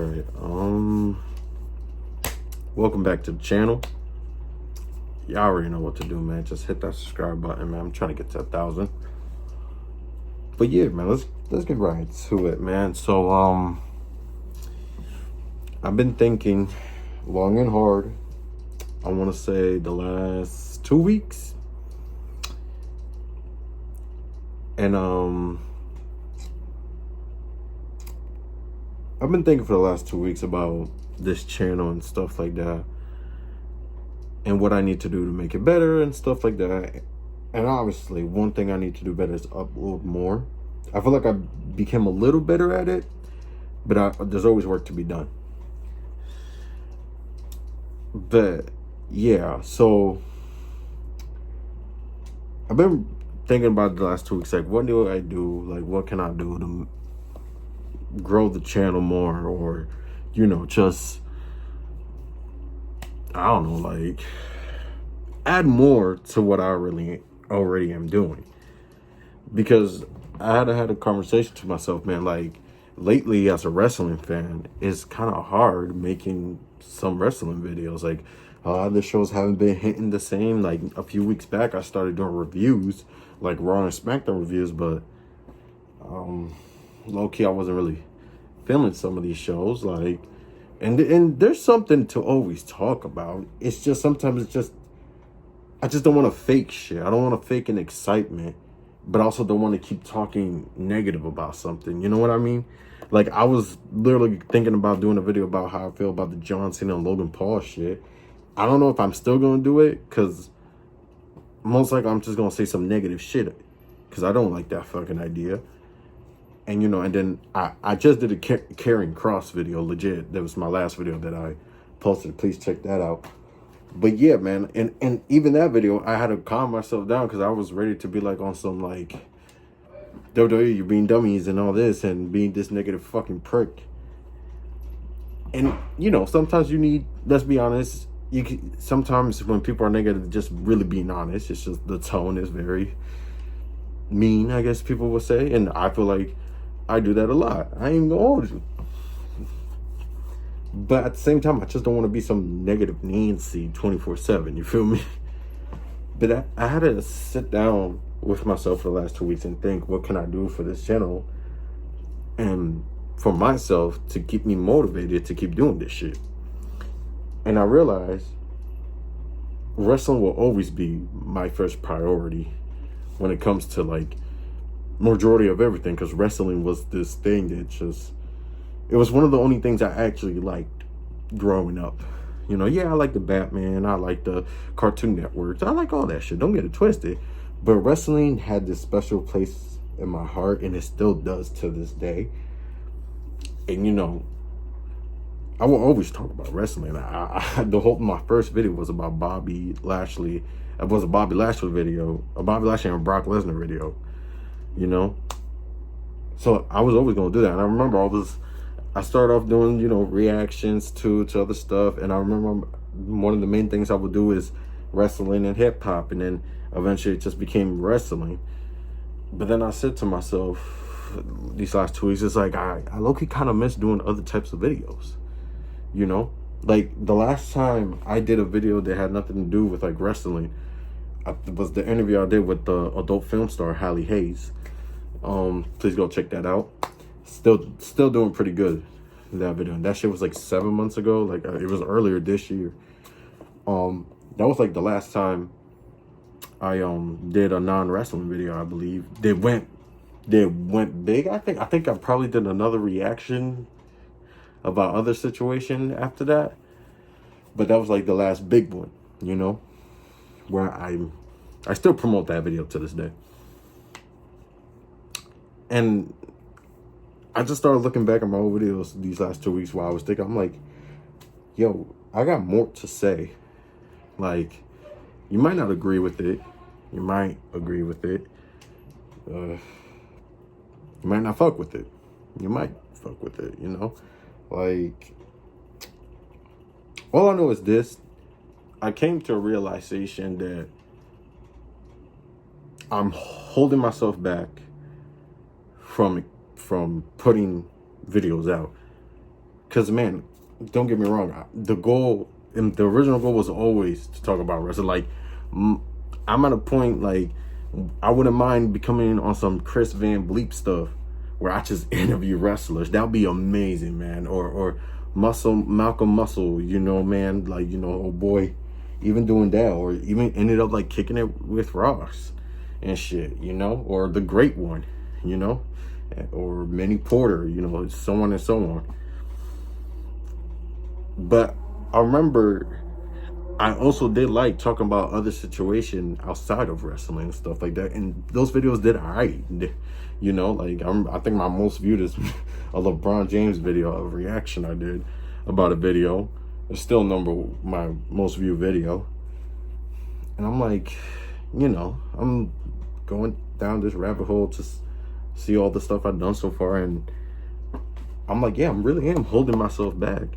right. Welcome back to the channel. Y'all already know what to do, man. Just hit that subscribe button, man. I'm trying to get to 1,000. But yeah, man, let's get right to it, man. So I've been thinking long and hard. I want to say the last 2 weeks. And I've been thinking for the last 2 weeks about this channel and stuff like that, and what I need to do to make it better and stuff like that. And obviously, one thing I need to do better is upload more. I feel like I became a little better at it, but there's always work to be done. But yeah, so I've been thinking about the last 2 weeks, like, what do I do? Like, what can I do to grow the channel more, or, you know, just, I don't know, like, add more to what I really already am doing. Because I had a conversation to myself, man, like, lately as a wrestling fan, it's kind of hard making some wrestling videos. Like, a lot of the shows haven't been hitting the same. Like, a few weeks back, I started doing reviews, like Raw and SmackDown reviews, but low-key, I wasn't really feeling some of these shows. Like, and there's something to always talk about. It's just, sometimes it's just, I just don't want to fake shit. I don't want to fake an excitement, but I also don't want to keep talking negative about something. You know what I mean? Like, I was literally thinking about doing a video about how I feel about the John Cena and Logan Paul shit. I don't know if I'm still going to do it, because most likely I'm just going to say some negative shit, because I don't like that fucking idea. And, you know, and then I just did a Karrion Kross video, legit. That was my last video that I posted. Please check that out. But yeah, man, and even that video, I had to calm myself down, because I was ready to be like on some, like, WWE, you're being dummies and all this, and being this negative fucking prick. And, you know, sometimes you need, let's be honest, sometimes when people are negative, just really being honest, it's just the tone is very mean, I guess people would say. And I feel like I do that a lot. I ain't gonna hold you. But at the same time, I just don't want to be some negative Nancy 24/7. You feel me? But I had to sit down with myself for the last 2 weeks and think, what can I do for this channel and for myself to keep me motivated to keep doing this shit? And I realized wrestling will always be my first priority when it comes to, like, majority of everything, because wrestling was this thing that just, it was one of the only things I actually liked growing up. You know, yeah, I like the Batman, I like the Cartoon Networks, I like all that shit, don't get it twisted. But wrestling had this special place in my heart, and it still does to this day. And, you know, I will always talk about wrestling. My first video was about Bobby Lashley. It was a Bobby Lashley video, a Bobby Lashley and Brock Lesnar video, you know? So I was always going to do that. And I remember I started off doing, you know, reactions to other stuff. And I remember one of the main things I would do is wrestling and hip hop. And then eventually it just became wrestling. But then I said to myself, these last 2 weeks, it's like, I low-key kind of miss doing other types of videos, you know? Like, the last time I did a video that had nothing to do with, like, wrestling, was the interview I did with the adult film star Hallie Hayes. Please go check that out. Still doing pretty good in that video. And that shit was like 7 months ago. Like, it was earlier this year. That was like the last time I did a non-wrestling video, I believe. They went big. I think I probably did another reaction about other situation after that. But that was like the last big one, you know, where I still promote that video to this day. And I just started looking back at my old videos these last 2 weeks while I was thinking, I'm like, yo, I got more to say. Like, you might not agree with it. You might agree with it. You might not fuck with it. You might fuck with it, you know? Like, all I know is this. I came to a realization that I'm holding myself back from putting videos out. Because, man, don't get me wrong. The goal, and the original goal was always to talk about wrestling. Like, I'm at a point, like, I wouldn't mind becoming on some Chris Van Vliet stuff where I just interview wrestlers. That would be amazing, man. Or Malcolm Muscle, you know, man. Like, you know, oh boy, even doing that. Or even ended up, like, kicking it with Ross and shit, you know. Or the Great One, you know. Or Minnie Porter, you know, so on and so on. But I remember I also did like talking about other situation outside of wrestling and stuff like that. And those videos did alright. You know, like I think my most viewed is a LeBron James video, a reaction I did about a video. It's still my most viewed video. And I'm like, you know, I'm going down this rabbit hole to see all the stuff I've done so far, and I'm like, yeah, I really am holding myself back.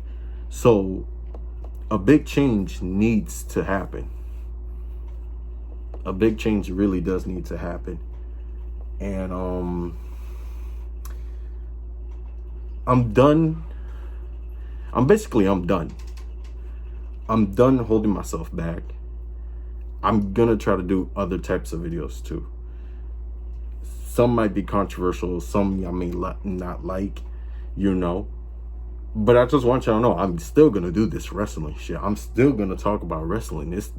So a big change needs to happen. A big change really does need to happen. And I'm done. I'm done. I'm done holding myself back. I'm gonna try to do other types of videos too. Some might be controversial, some I may not like, you know. But I just want y'all to know, I'm still gonna do this wrestling shit. I'm still gonna talk about wrestling. This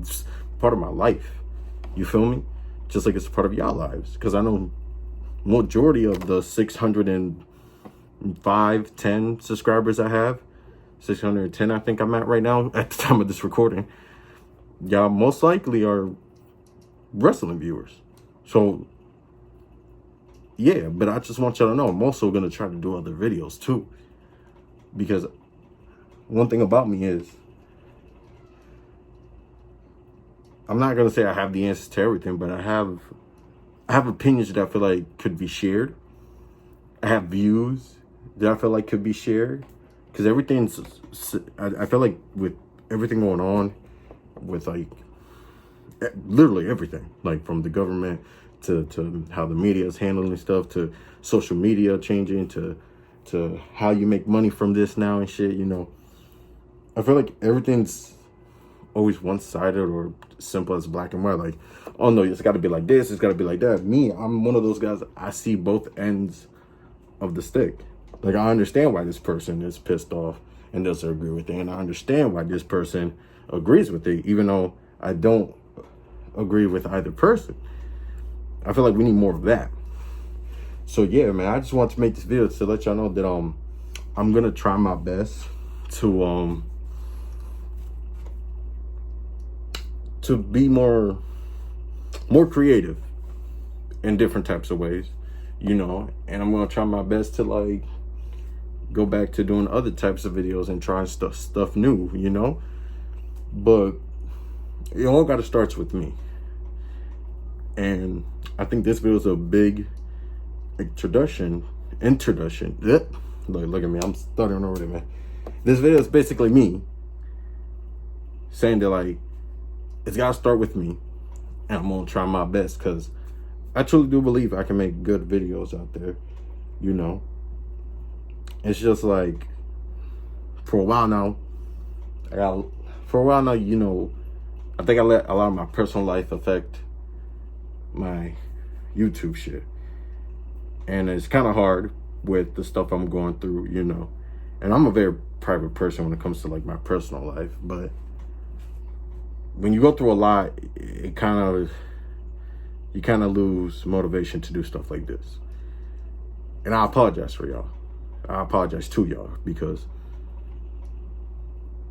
is part of my life. You feel me? Just like it's part of y'all lives. Because I know majority of the 10 subscribers I have, 610 I think I'm at right now at the time of this recording, y'all most likely are wrestling viewers. So yeah, but I just want y'all to know I'm also gonna try to do other videos too. Because one thing about me is I'm not gonna say I have the answers to everything, but I have opinions that I feel like could be shared. I have views that I feel like could be shared. Because everything's, I feel like with everything going on, with like literally everything, like from the government to how the media is handling stuff, to social media changing, to how you make money from this now and shit, you know. I feel like everything's always one-sided or simple as black and white. Like, oh no, it's got to be like this, it's got to be like that. Me, I'm one of those guys, I see both ends of the stick. Like, I understand why this person is pissed off and doesn't agree with it, and I understand why this person agrees with it, even though I don't agree with either person. I feel like we need more of that. So yeah, man, I just want to make this video to let y'all know that I'm gonna try my best to be more creative in different types of ways, you know, and I'm gonna try my best to like go back to doing other types of videos and trying stuff new, you know. But it all gotta start with me. And I think this video is a big introduction. Look at me, I'm stuttering over there, man. This video is basically me saying that, like, it's gotta start with me, and I'm gonna try my best, because I truly do believe I can make good videos out there, you know. It's just like, for a while now, you know, I think I let a lot of my personal life affect my YouTube shit. And it's kind of hard with the stuff I'm going through, you know. And I'm a very private person when it comes to like my personal life, but when you go through a lot, you kind of lose motivation to do stuff like this. And I apologize for y'all. I apologize to y'all, because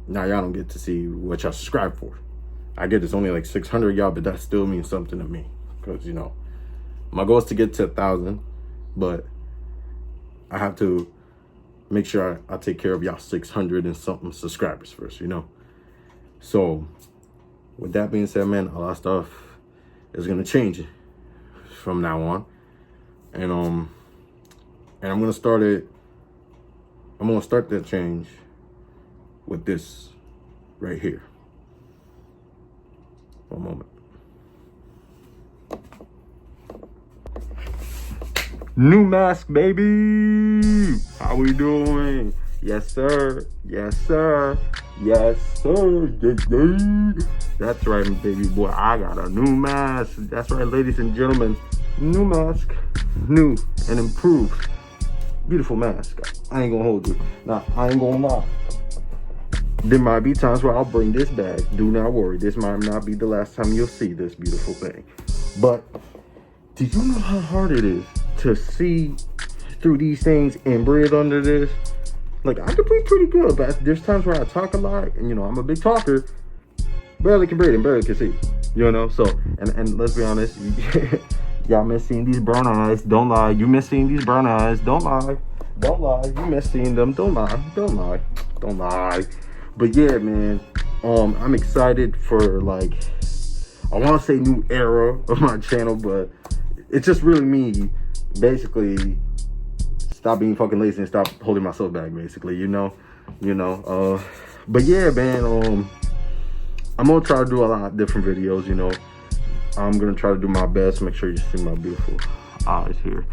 now y'all don't get to see what y'all subscribe for. I get it's only like 600 y'all, but that still means something to me, because, you know, my goal is to get to 1,000, but I have to make sure I take care of y'all 600 and something subscribers first, you know. So with that being said, man, a lot of stuff is gonna change from now on, and I'm gonna start that change with this right here. One moment. New mask, baby. How we doing? Yes, sir. Yes, sir. Yes, sir. Yeah, yeah. That's right, baby boy. I got a new mask. That's right, ladies and gentlemen. New mask. New and improved. Beautiful mask. I ain't gonna hold you. Nah, I ain't gonna lie. There might be times where I'll bring this back. Do not worry. This might not be the last time you'll see this beautiful thing. But do you know how hard it is to see through these things and breathe under this? Like, I can breathe pretty good, but there's times where I talk a lot, and, you know, I'm a big talker. Barely can breathe and barely can see, you know? So, and let's be honest, y'all miss seeing these brown eyes. Don't lie. You miss seeing these brown eyes. Don't lie. Don't lie. You miss seeing them. Don't lie. Don't lie. Don't lie. But yeah, man, I'm excited for, like, I want to say new era of my channel, but it's just really me basically stop being fucking lazy and stop holding myself back, basically, you know. But yeah, man, I'm gonna try to do a lot of different videos, you know. I'm gonna try to do my best. Make sure you see my beautiful eyes here.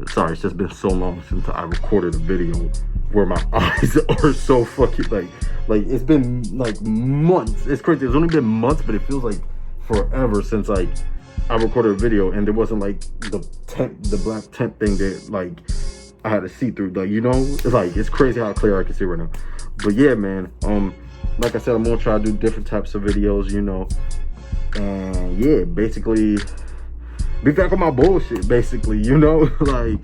Sorry, it's just been so long since I recorded a video where my eyes are so fucking like it's been like months. It's crazy. It's only been months, but it feels like forever since like I recorded a video and there wasn't like the black tent thing that like I had to see through. Like, you know, like it's crazy how clear I can see right now. But yeah, man, like I said, I'm gonna try to do different types of videos, you know, and yeah, basically be back on my bullshit, basically, you know. Like,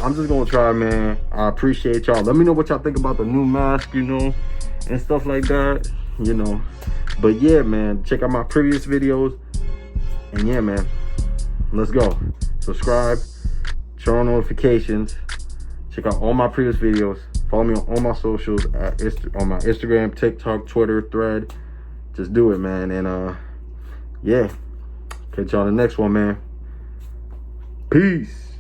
I'm just gonna try, man. I appreciate y'all. Let me know what y'all think about the new mask, you know, and stuff like that, you know. But yeah, man, check out my previous videos, and yeah, man, let's go. Subscribe, turn on notifications, check out all my previous videos. Follow me on all my socials on my Instagram, TikTok, Twitter, Thread. Just do it, man. And yeah, catch y'all on the next one, man. Peace.